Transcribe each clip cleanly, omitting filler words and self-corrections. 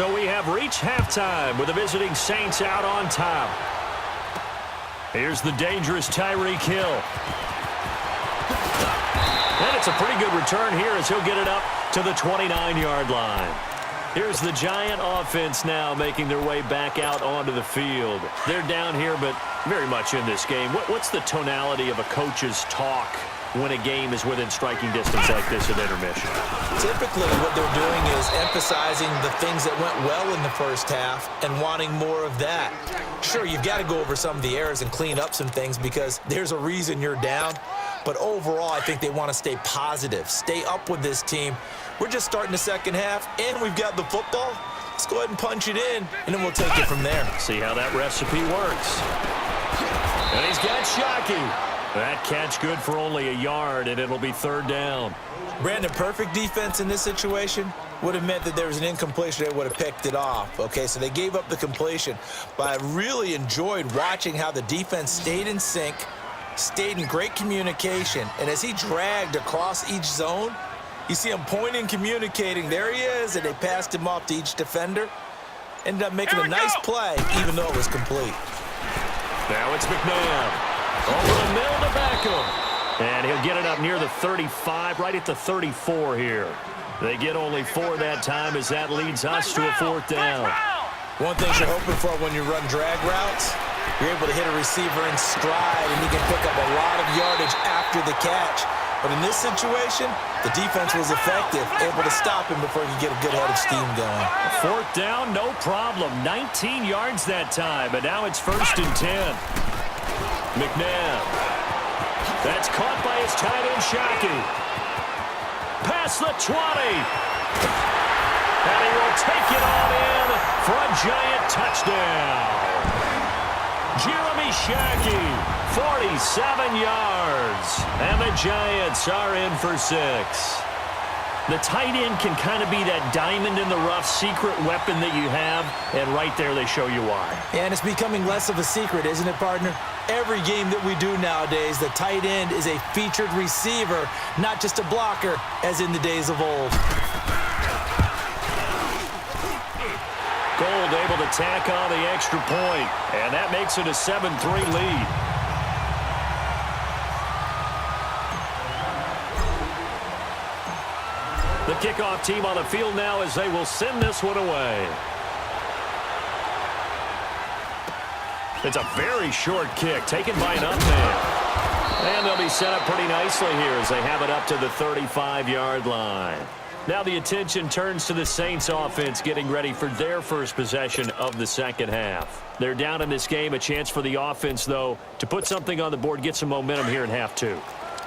So we have reached halftime with the visiting Saints out on top. Here's the dangerous Tyreek Hill. And it's a pretty good return here as he'll get it up to the 29-yard line. Here's the Giant offense now making their way back out onto the field. They're down here, but very much in this game. What's the tonality of a coach's talk when a game is within striking distance like this at intermission? Typically, what they're doing is emphasizing the things that went well in the first half and wanting more of that. Sure, you've got to go over some of the errors and clean up some things because there's a reason you're down. But overall, I think they want to stay positive, stay up with this team. We're just starting the second half, and we've got the football. Let's go ahead and punch it in, and then we'll take it from there. See how that recipe works. And he's got Shockey. That catch good for only a yard, and it'll be third down. Brandon, perfect defense in this situation would have meant that there was an incompletion. They would have picked it off. Okay, so they gave up the completion. But I really enjoyed watching how the defense stayed in sync, stayed in great communication, and as he dragged across each zone, you see him pointing, communicating. There he is, and they passed him off to each defender. Ended up making a nice play, even though it was complete. Now it's McNabb. Over the middle to Beckham. And he'll get it up near the 35, right at the 34 here. They get only 4 that time as that leads us to a fourth down. One thing you're hoping for when you run drag routes, you're able to hit a receiver in stride, and you can pick up a lot of yardage after the catch. But in this situation, the defense was effective, able to stop him before he could get a good head of steam going. Fourth down, no problem. 19 yards that time, and now it's 1st and 10. McNabb. That's caught by his tight end, Shockey. Past the 20. And he will take it on in for a Giant touchdown. Jeremy Shockey, 47 yards. And the Giants are in for 6. The tight end can kind of be that diamond in the rough secret weapon that you have, and right there they show you why. And it's becoming less of a secret, isn't it, partner? Every game that we do nowadays, the tight end is a featured receiver, not just a blocker, as in the days of old. Gold able to tack on the extra point, and that makes it a 7-3 lead. The kickoff team on the field now as they will send this one away. It's a very short kick taken by an up man. And they'll be set up pretty nicely here as they have it up to the 35-yard line. Now the attention turns to the Saints offense getting ready for their first possession of the second half. They're down in this game. A chance for the offense, though, to put something on the board, get some momentum here in half 2.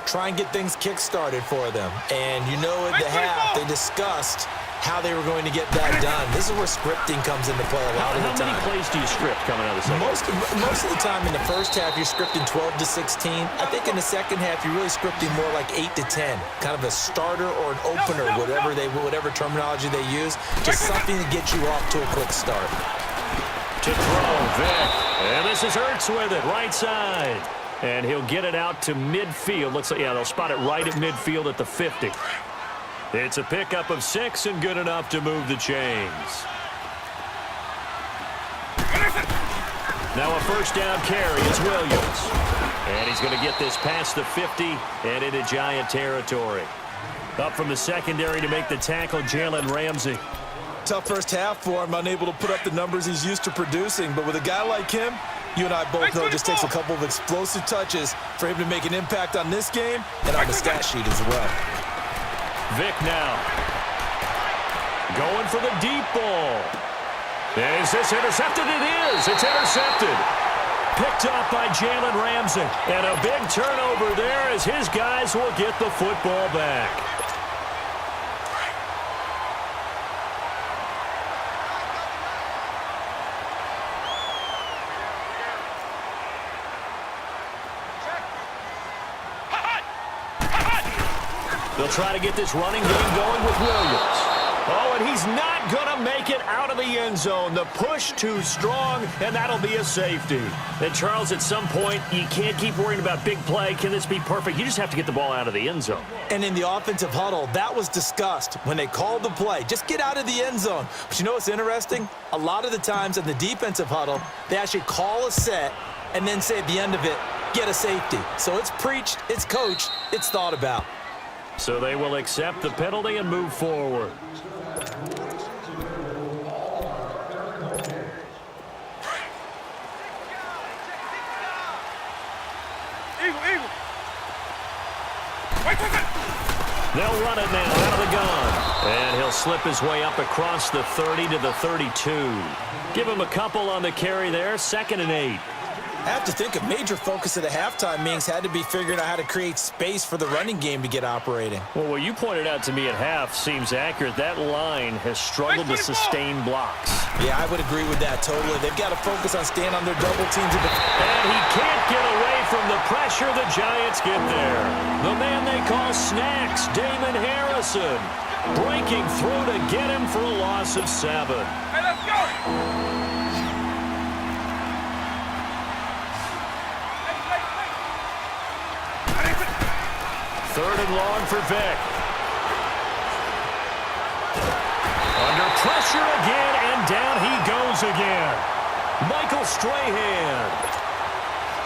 Try and get things kick-started for them. And you know at the half, they discussed how they were going to get that done. This is where scripting comes into play a lot of the time. How many plays do you script coming out of the second half? Most of the time in the first half, you're scripting 12 to 16. I think in the second half, you're really scripting more like 8 to 10. Kind of a starter or an opener, whatever terminology they use. Just something to get you off to a quick start. To throw, Vic. And this is Ertz with it, right side. And he'll get it out to midfield. Looks like, yeah, they'll spot it right at midfield at the 50. It's a pickup of 6 and good enough to move the chains. Now a first down carry is Williams. And he's going to get this past the 50 and into Giant territory. Up from the secondary to make the tackle, Jalen Ramsey. Tough first half for him, unable to put up the numbers he's used to producing. But with a guy like him, you and I both know it just takes a couple of explosive touches for him to make an impact on this game and on the stat sheet as well. Vic now. Going for the deep ball. Is this intercepted? It is. It's intercepted. Picked up by Jalen Ramsey. And a big turnover there as his guys will get the football back. They'll try to get this running game going with Williams. Oh, and he's not going to make it out of the end zone. The push too strong, and that'll be a safety. And, Charles, at some point, you can't keep worrying about big play. Can this be perfect? You just have to get the ball out of the end zone. And in the offensive huddle, that was discussed when they called the play. Just get out of the end zone. But you know what's interesting? A lot of the times in the defensive huddle, they actually call a set and then say at the end of it, get a safety. So it's preached, it's coached, it's thought about. So they will accept the penalty and move forward. They'll run it now out of the gun. And he'll slip his way up across the 30 to the 32. Give him a couple on the carry there. 2nd and 8. I have to think a major focus of the halftime meetings had to be figuring out how to create space for the running game to get operating. Well, what you pointed out to me at half seems accurate. That line has struggled to sustain blocks. Yeah, I would agree with that totally. They've got to focus on staying on their double teams. And he can't get away from the pressure. The Giants get there. The man they call Snacks, Damon Harrison, breaking through to get him for a loss of 7. Hey, let's go! 3rd and long for Vick. Under pressure again, and down he goes again. Michael Strahan.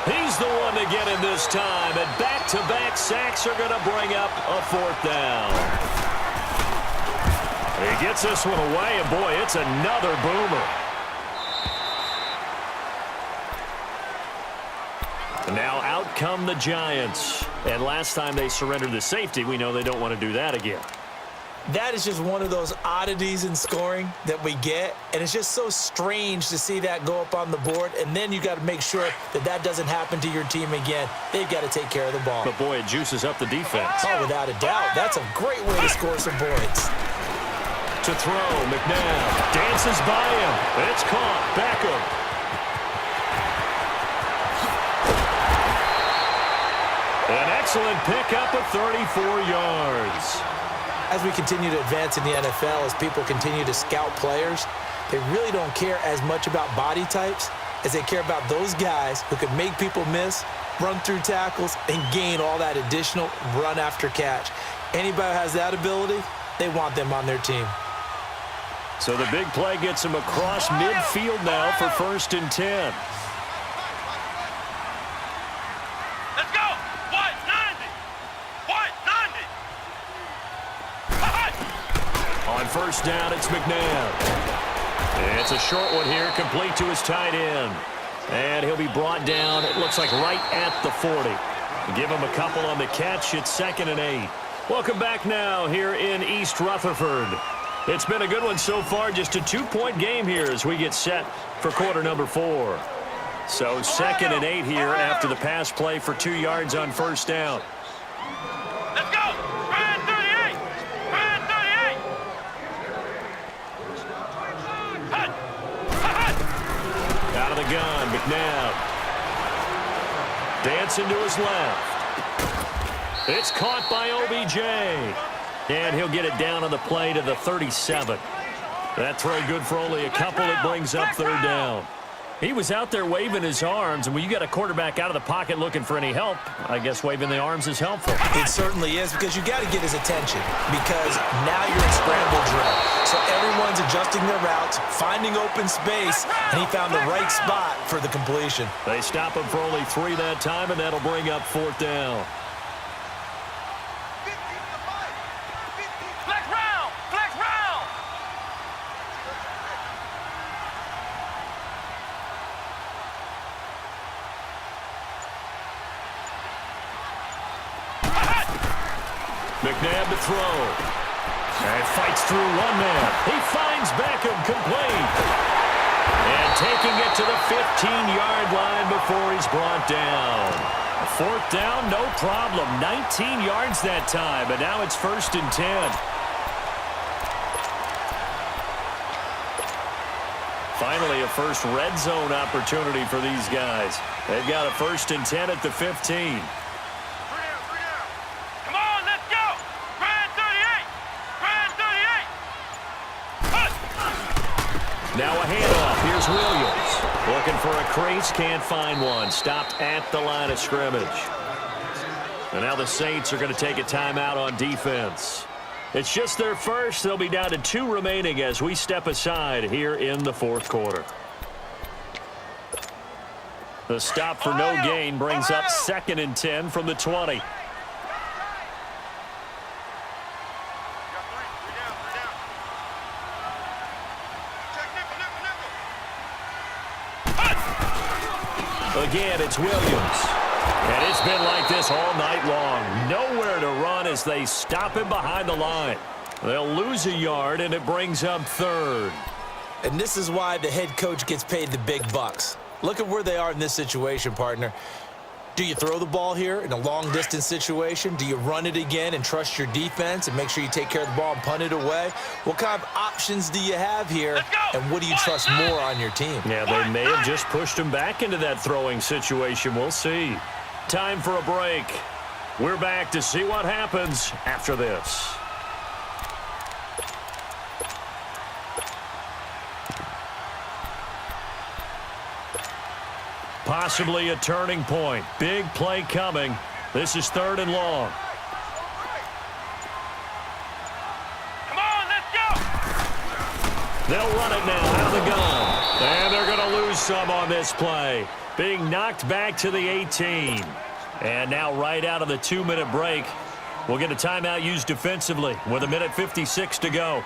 He's the one to get him this time, and back-to-back sacks are going to bring up a 4th down. He gets this one away, and boy, it's another boomer. Now out come the Giants. And last time they surrendered the safety, we know they don't want to do that again. That is just one of those oddities in scoring that we get. And it's just so strange to see that go up on the board. And then you got to make sure that that doesn't happen to your team again. They've got to take care of the ball. But, boy, it juices up the defense. Oh, without a doubt. That's a great way to score some points. To throw, McNabb dances by him. It's caught. Beckham. An excellent pickup of 34 yards. As we continue to advance in the NFL, as people continue to scout players, they really don't care as much about body types as they care about those guys who can make people miss, run through tackles, and gain all that additional run after catch. Anybody who has that ability, they want them on their team. So the big play gets him across midfield now for 1st and 10. Let's go! White 90! White 90! On 1st down, it's McNabb. It's a short one here, complete to his tight end. And he'll be brought down, it looks like right at the 40. Give him a couple on the catch. It's 2nd and 8. Welcome back now here in East Rutherford. It's been a good one so far, just a 2-point game here as we get set for quarter number 4. So 2nd and 8 here after the pass play for 2 yards on 1st down. Let's go! Brand 38! Brand 38! Hut! Hut! Out of the gun, McNabb. Dancing to his left. It's caught by OBJ. And he'll get it down on the play to the 37. That throw good for only a couple. It brings up 3rd down. He was out there waving his arms, and when you got a quarterback out of the pocket looking for any help, I guess waving the arms is helpful. It certainly is, because you got to get his attention, because now you're in scramble drill. So everyone's adjusting their routes, finding open space, and he found the right spot for the completion. They stop him for only 3 that time, and that'll bring up 4th down. Flex round! Flex round! McNabb to throw. And fights through one man. He finds Beckham complete. And taking it to the 15-yard line before he's brought down. 4th down, no problem. 19 yards that time, but now it's 1st and 10. Finally, a first red zone opportunity for these guys. They've got a 1st and 10 at the 15. Come on, let's go! Brand 38! Brand 38! Now a handoff. Here's Williams. Looking for a crease, can't find one. Stopped at the line of scrimmage. And now the Saints are going to take a timeout on defense. It's just their first. They'll be down to 2 remaining as we step aside here in the fourth quarter. The stop for no gain brings up 2nd and 10 from the 20. Again, it's Williams. And it's been like this all night long. Nowhere to run as they stop him behind the line. They'll lose a yard, and it brings up 3rd. And this is why the head coach gets paid the big bucks. Look at where they are in this situation, partner. Do you throw the ball here in a long-distance situation? Do you run it again and trust your defense and make sure you take care of the ball and punt it away? What kind of options do you have here, and what do you trust more on your team? Yeah, they may have just pushed him back into that throwing situation. We'll see. Time for a break. We're back to see what happens after this. Possibly a turning point. Big play coming. This is 3rd and long. Come on, let's go. They'll run it now out of the gun. And they're going to lose some on this play. Being knocked back to the 18. And now right out of the 2-minute break, we'll get a timeout used defensively with 1:56 to go.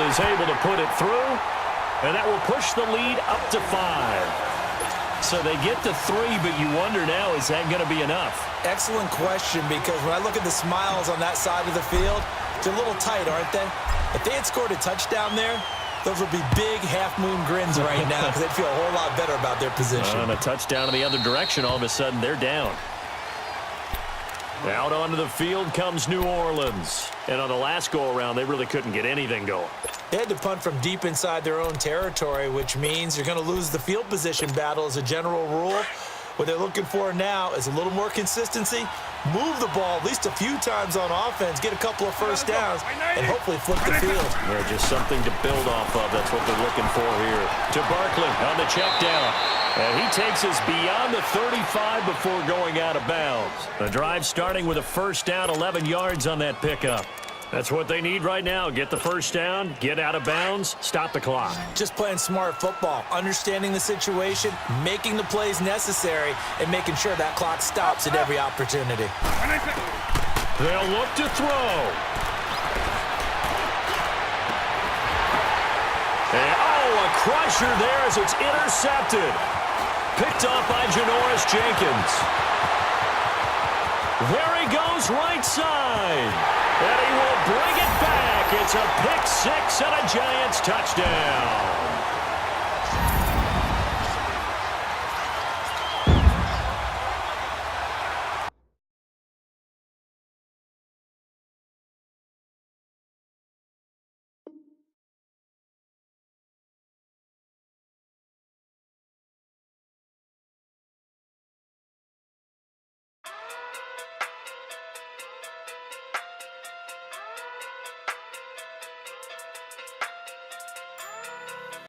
Is able to put it through, and that will push the lead up to 5. So they get to 3, but you wonder now, is that going to be enough? Excellent question, because when I look at the smiles on that side of the field, they're a little tight, aren't they? If they had scored a touchdown there, those would be big half-moon grins right now because they'd feel a whole lot better about their position. On a touchdown in the other direction, all of a sudden they're down. Out onto the field comes New Orleans. And on the last go-around, they really couldn't get anything going. They had to punt from deep inside their own territory, which means you're going to lose the field position battle as a general rule. What they're looking for now is a little more consistency, move the ball at least a few times on offense, get a couple of first downs, and hopefully flip the field. Yeah, just something to build off of. That's what they're looking for here. To Barkley on the check down. And he takes us beyond the 35 before going out of bounds. The drive starting with a first down, 11 yards on that pickup. That's what they need right now. Get the first down, get out of bounds, stop the clock. Just playing smart football, understanding the situation, making the plays necessary, and making sure that clock stops at every opportunity. They'll look to throw. And, a crusher there as it's intercepted. Picked off by Janoris Jenkins. There he goes right side. And he will bring it back. It's a pick six and a Giants touchdown.